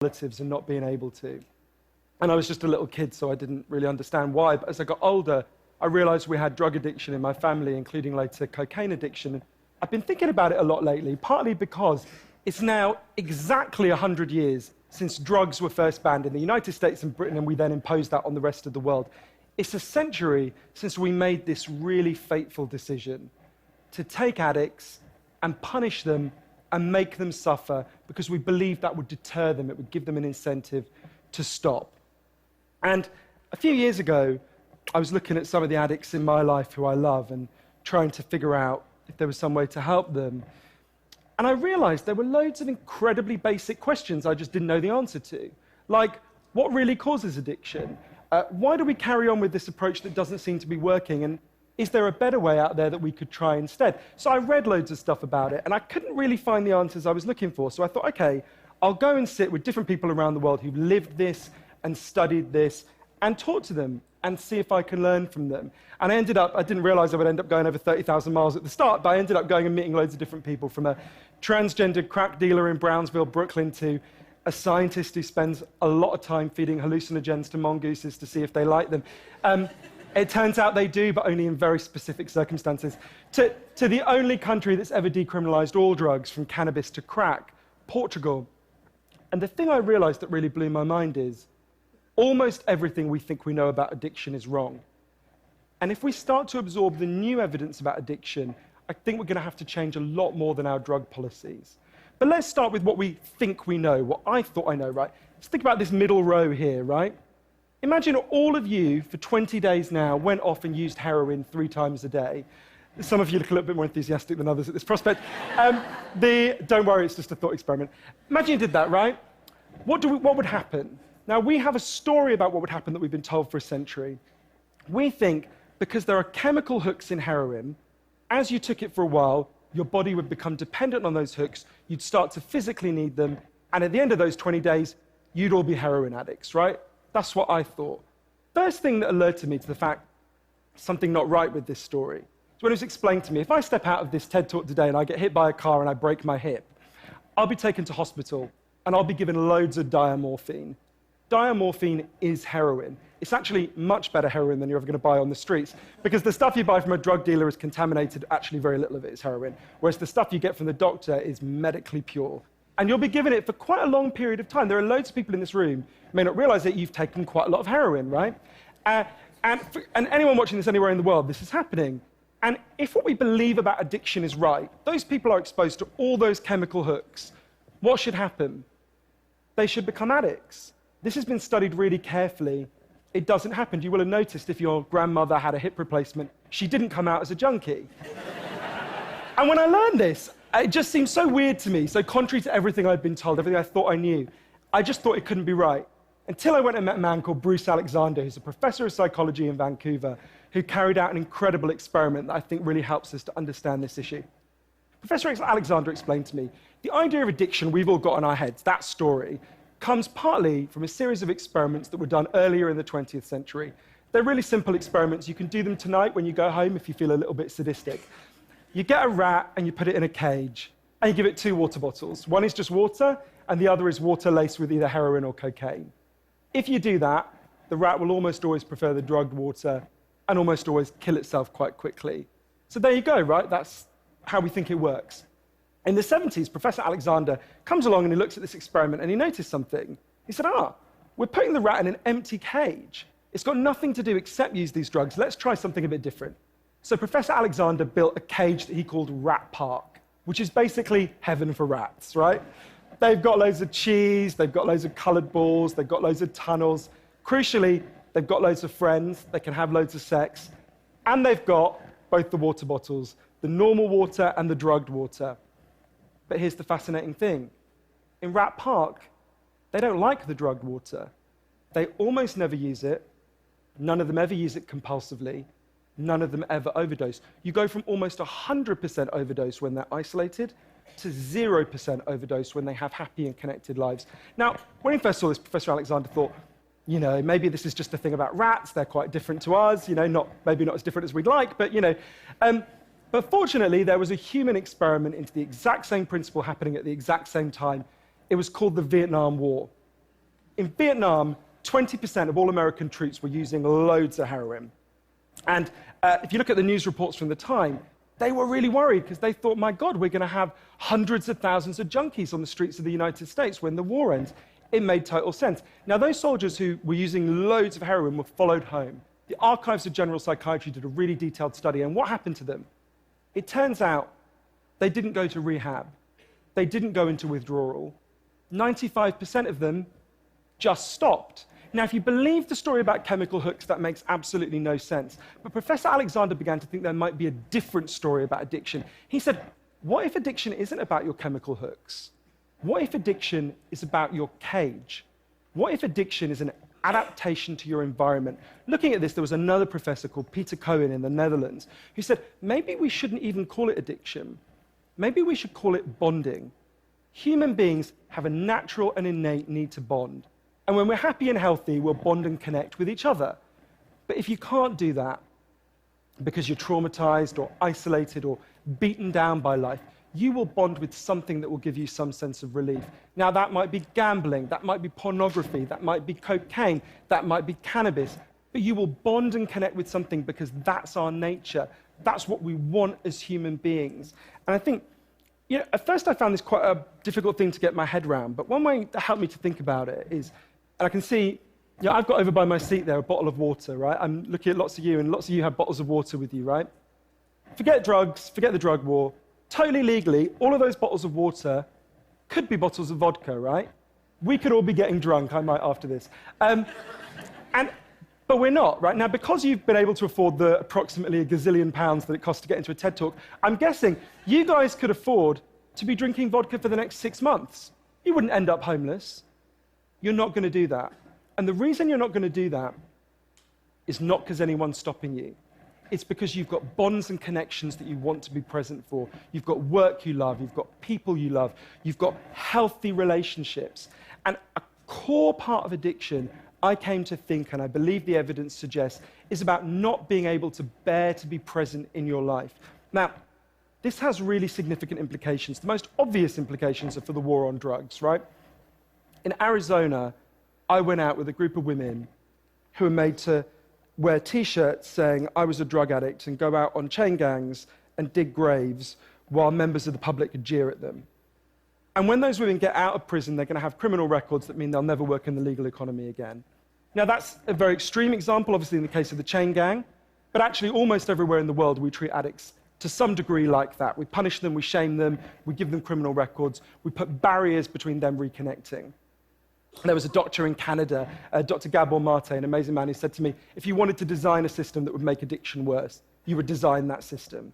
relatives and not being able to. And I was just a little kid, so I didn't really understand why. But as I got older, I realized we had drug addiction in my family, including later cocaine addiction. I've been thinking about it a lot lately, partly because it's now exactly 100 years since drugs were first banned in the United States and Britain, and we then imposed that on the rest of the world. It's a century since we made this really fateful decision to take addicts and punish them and make them suffer because we believed that would deter them, it would give them an incentive to stop. And a few years ago, I was looking at some of the addicts in my life who I love and trying to figure out if there was some way to help them. And I realized there were loads of incredibly basic questions I just didn't know the answer to. Like, what really causes addiction? Why do we carry on with this approach that doesn't seem to be working? And is there a better way out there that we could try instead? So I read loads of stuff about it, and I couldn't really find the answers I was looking for. So I thought, okay, I'll go and sit with different people around the world who've lived this and studied this and talk to them and see if I can learn from them. And I didn't realize I would end up going over 30,000 miles at the start, but I ended up going and meeting loads of different people, from a transgender crack dealer in Brownsville, Brooklyn, to a scientist who spends a lot of time feeding hallucinogens to mongooses to see if they like them. It turns out they do, but only in very specific circumstances. To the only country that's ever decriminalized all drugs, from cannabis to crack, Portugal. And the thing I realized that really blew my mind is almost everything we think we know about addiction is wrong. And if we start to absorb the new evidence about addiction, I think we're going to have to change a lot more than our drug policies. But let's start with what we think we know, what I thought I know, right? Let's think about this middle row here, right? Imagine all of you for 20 days now went off and used heroin 3 times a day. Some of you look a little bit more enthusiastic than others at this prospect. Don't worry, it's just a thought experiment. Imagine you did that, right? What would happen? Now, we have a story about what would happen that we've been told for a century. We think because there are chemical hooks in heroin, as you took it for a while, your body would become dependent on those hooks, you'd start to physically need them, and at the end of those 20 days, you'd all be heroin addicts, right? That's what I thought. First thing that alerted me to the fact something not right with this story is when it was explained to me, if I step out of this TED Talk today and I get hit by a car and I break my hip, I'll be taken to hospital and I'll be given loads of diamorphine. Diamorphine is heroin. It's actually much better heroin than you're ever going to buy on the streets, because the stuff you buy from a drug dealer is contaminated, actually very little of it is heroin, whereas the stuff you get from the doctor is medically pure. And you'll be given it for quite a long period of time. There are loads of people in this room who may not realize that you've taken quite a lot of heroin, right? And anyone watching this anywhere in the world, this is happening. And if what we believe about addiction is right, those people are exposed to all those chemical hooks. What should happen? They should become addicts. This has been studied really carefully. It doesn't happen. You will have noticed if your grandmother had a hip replacement, she didn't come out as a junkie. And when I learned this, it just seemed so weird to me, so contrary to everything I'd been told, everything I thought I knew. I just thought it couldn't be right. Until I went and met a man called Bruce Alexander, who's a professor of psychology in Vancouver, who carried out an incredible experiment that I think really helps us to understand this issue. Professor Alexander explained to me, the idea of addiction we've all got in our heads, that story, comes partly from a series of experiments that were done earlier in the 20th century. They're really simple experiments. You can do them tonight when you go home if you feel a little bit sadistic. You get a rat and you put it in a cage, and you give it 2 water bottles. One is just water, and the other is water laced with either heroin or cocaine. If you do that, the rat will almost always prefer the drugged water and almost always kill itself quite quickly. So there you go, right? That's how we think it works. In the 70s, Professor Alexander comes along and he looks at this experiment and he noticed something. He said, we're putting the rat in an empty cage. It's got nothing to do except use these drugs. Let's try something a bit different. So Professor Alexander built a cage that he called Rat Park, which is basically heaven for rats, right? They've got loads of cheese, they've got loads of colored balls, they've got loads of tunnels. Crucially, they've got loads of friends, they can have loads of sex, and they've got both the water bottles, the normal water and the drugged water. But here's the fascinating thing. In Rat Park, they don't like the drugged water. They almost never use it. None of them ever use it compulsively. None of them ever overdose. You go from almost 100% overdose when they're isolated to 0% overdose when they have happy and connected lives. Now, when he first saw this, Professor Alexander thought, maybe this is just a thing about rats. They're quite different to us, maybe not as different as we'd like, but, But fortunately, there was a human experiment into the exact same principle happening at the exact same time. It was called the Vietnam War. In Vietnam, 20% of all American troops were using loads of heroin. And if you look at the news reports from the time, they were really worried because they thought, my God, we're going to have hundreds of thousands of junkies on the streets of the United States when the war ends. It made total sense. Now, those soldiers who were using loads of heroin were followed home. The Archives of General Psychiatry did a really detailed study, and what happened to them? It turns out they didn't go to rehab. They didn't go into withdrawal. 95% of them just stopped. Now, if you believe the story about chemical hooks, that makes absolutely no sense. But Professor Alexander began to think there might be a different story about addiction. He said, what if addiction isn't about your chemical hooks? What if addiction is about your cage? What if addiction is an adaptation to your environment? Looking at this, there was another professor called Peter Cohen in the Netherlands who said, maybe we shouldn't even call it addiction. Maybe we should call it bonding. Human beings have a natural and innate need to bond. And when we're happy and healthy, we'll bond and connect with each other. But if you can't do that because you're traumatized or isolated or beaten down by life, you will bond with something that will give you some sense of relief. Now, that might be gambling, that might be pornography, that might be cocaine, that might be cannabis, but you will bond and connect with something because that's our nature. That's what we want as human beings. And I think, at first I found this quite a difficult thing to get my head around, but one way that helped me to think about it is, and I can see, I've got over by my seat there a bottle of water, right? I'm looking at lots of you, and lots of you have bottles of water with you, right? Forget drugs, forget the drug war. Totally legally, all of those bottles of water could be bottles of vodka, right? We could all be getting drunk, I might after this. But we're not, right? Now, because you've been able to afford the approximately a gazillion pounds that it costs to get into a TED Talk, I'm guessing you guys could afford to be drinking vodka for the next 6 months. You wouldn't end up homeless. You're not going to do that. And the reason you're not going to do that is not because anyone's stopping you. It's because you've got bonds and connections that you want to be present for. You've got work you love. You've got people you love. You've got healthy relationships. And a core part of addiction, I came to think, and I believe the evidence suggests, is about not being able to bear to be present in your life. Now, this has really significant implications. The most obvious implications are for the war on drugs, right? In Arizona, I went out with a group of women who were made to wear T-shirts saying I was a drug addict and go out on chain gangs and dig graves while members of the public could jeer at them. And when those women get out of prison, they're going to have criminal records that mean they'll never work in the legal economy again. Now, that's a very extreme example, obviously, in the case of the chain gang, but actually almost everywhere in the world we treat addicts to some degree like that. We punish them, we shame them, we give them criminal records, we put barriers between them reconnecting. There was a doctor in Canada, Dr. Gabor Mate, an amazing man, who said to me, if you wanted to design a system that would make addiction worse, you would design that system.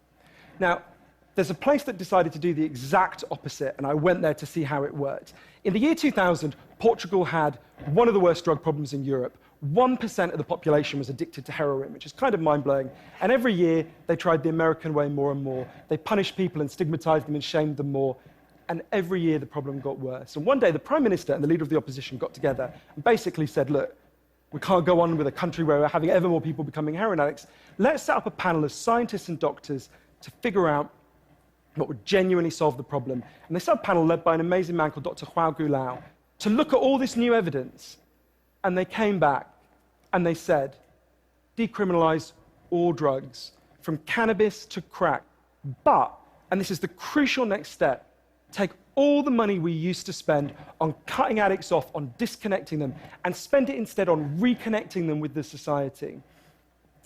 Now, there's a place that decided to do the exact opposite, and I went there to see how it worked. In the year 2000, Portugal had one of the worst drug problems in Europe. 1% of the population was addicted to heroin, which is kind of mind-blowing. And every year, they tried the American way more and more. They punished people and stigmatized them and shamed them more. And every year, the problem got worse. And one day, the Prime Minister and the leader of the opposition got together and basically said, look, we can't go on with a country where we're having ever more people becoming heroin addicts. Let's set up a panel of scientists and doctors to figure out what would genuinely solve the problem. And they set up a panel led by an amazing man called Dr. João Goulão to look at all this new evidence. And they came back and they said, decriminalize all drugs, from cannabis to crack. But, and this is the crucial next step, take all the money we used to spend on cutting addicts off, on disconnecting them, and spend it instead on reconnecting them with the society.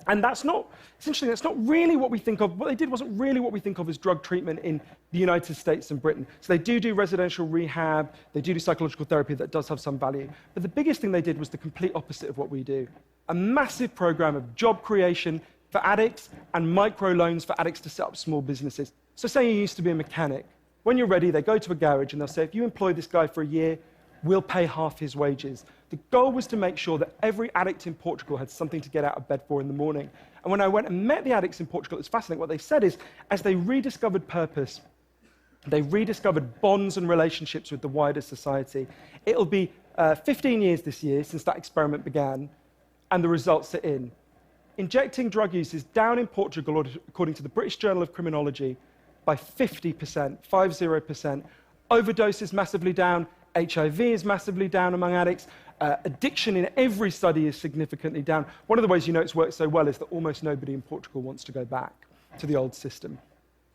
And that's not, essentially, that's not really what we think of. What they did wasn't really what we think of as drug treatment in the United States and Britain. So they do residential rehab, they do psychological therapy that does have some value. But the biggest thing they did was the complete opposite of what we do. A massive program of job creation for addicts and microloans for addicts to set up small businesses. So say you used to be a mechanic. When you're ready, they go to a garage and they'll say, if you employ this guy for a year, we'll pay half his wages. The goal was to make sure that every addict in Portugal had something to get out of bed for in the morning. And when I went and met the addicts in Portugal, it was fascinating. What they said is, as they rediscovered purpose, they rediscovered bonds and relationships with the wider society. It'll be 15 years this year since that experiment began, and the results are in. Injecting drug use is down in Portugal, according to the British Journal of Criminology, by 50%, 50%. Overdose is massively down. HIV is massively down among addicts. addiction in every study is significantly down. One of the ways you know it's worked so well is that almost nobody in Portugal wants to go back to the old system.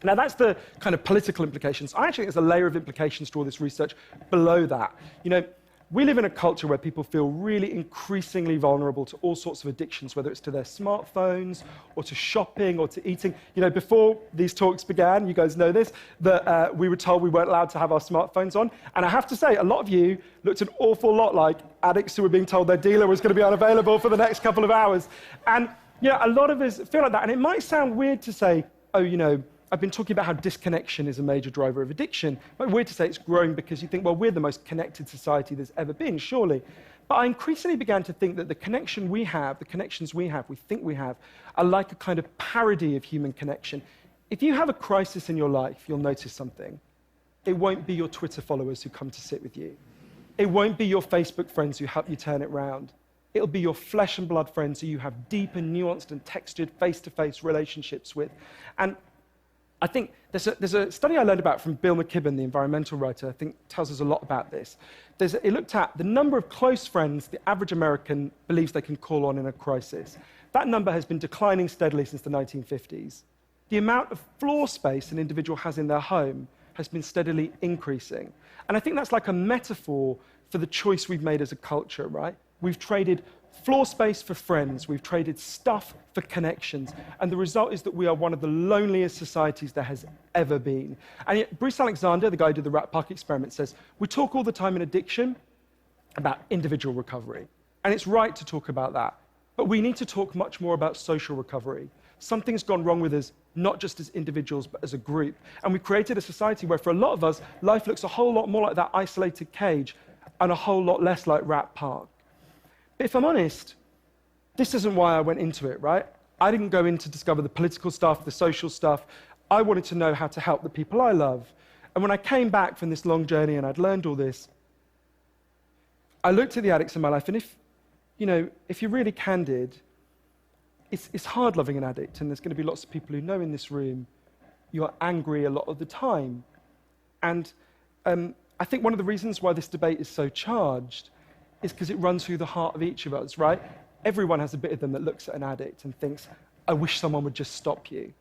Now, that's the kind of political implications. I actually think there's a layer of implications to all this research below that. You know, we live in a culture where people feel really increasingly vulnerable to all sorts of addictions, whether it's to their smartphones or to shopping or to eating. You know, before these talks began, you guys know this, that we were told we weren't allowed to have our smartphones on. And I have to say, a lot of you looked an awful lot like addicts who were being told their dealer was going to be unavailable for the next couple of hours. And, you know, a lot of us feel like that. And it might sound weird to say, oh, you know, I've been talking about how disconnection is a major driver of addiction. But weird to say it's growing because you think, well, we're the most connected society there's ever been, surely. But I increasingly began to think that the connections we have, we think we have, are like a kind of parody of human connection. If you have a crisis in your life, you'll notice something. It won't be your Twitter followers who come to sit with you. It won't be your Facebook friends who help you turn it round. It'll be your flesh and blood friends who you have deep and nuanced and textured face-to-face relationships with. And I think there's a study I learned about from Bill McKibben, the environmental writer, I think tells us a lot about this. It looked at the number of close friends the average American believes they can call on in a crisis. That number has been declining steadily since the 1950s. The amount of floor space an individual has in their home has been steadily increasing. And I think that's like a metaphor for the choice we've made as a culture, right? We've traded floor space for friends, we've traded stuff for connections, and the result is that we are one of the loneliest societies there has ever been. And yet, Bruce Alexander, the guy who did the Rat Park experiment, says, we talk all the time in addiction about individual recovery, and it's right to talk about that, but we need to talk much more about social recovery. Something's gone wrong with us, not just as individuals, but as a group. And we've created a society where, for a lot of us, life looks a whole lot more like that isolated cage and a whole lot less like Rat Park. But if I'm honest, this isn't why I went into it, right? I didn't go in to discover the political stuff, the social stuff. I wanted to know how to help the people I love. And when I came back from this long journey and I'd learned all this, I looked at the addicts in my life, and if you're really candid, it's hard loving an addict, and there's going to be lots of people who know in this room you're angry a lot of the time. And I think one of the reasons why this debate is so charged is because it runs through the heart of each of us, right? Everyone has a bit of them that looks at an addict and thinks, I wish someone would just stop you.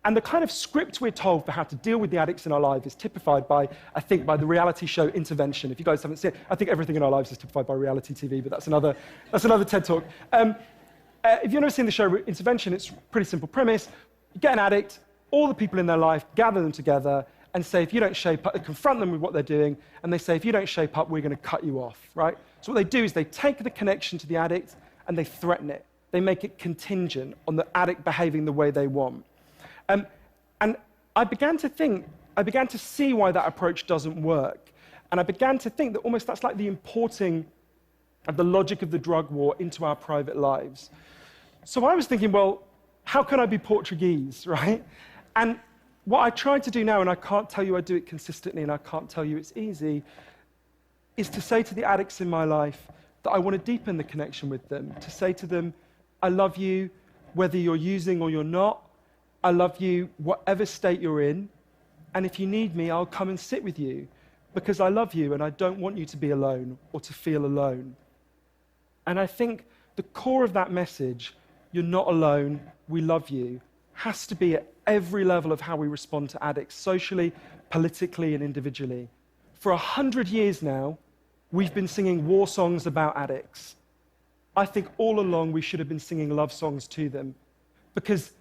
And the kind of script we're told for how to deal with the addicts in our life is typified by, I think, by the reality show Intervention. If you guys haven't seen it, I think everything in our lives is typified by reality TV, but that's another TED Talk. If you've never seen the show Intervention, it's a pretty simple premise. You get an addict, all the people in their life, gather them together, and say, if you don't shape up, they confront them with what they're doing, and they say, if you don't shape up, we're going to cut you off, right? So what they do is they take the connection to the addict and they threaten it. They make it contingent on the addict behaving the way they want. And I began to see why that approach doesn't work. And I began to think that almost that's like the importing of the logic of the drug war into our private lives. So I was thinking, well, how can I be Portuguese, right? And what I try to do now, and I can't tell you I do it consistently, and I can't tell you it's easy, is to say to the addicts in my life that I want to deepen the connection with them, to say to them, I love you whether you're using or you're not. I love you whatever state you're in, and if you need me, I'll come and sit with you because I love you and I don't want you to be alone or to feel alone. And I think the core of that message, you're not alone, we love you, has to be at every level of how we respond to addicts, socially, politically, and individually. For 100 years now, we've been singing war songs about addicts. I think all along we should have been singing love songs to them, because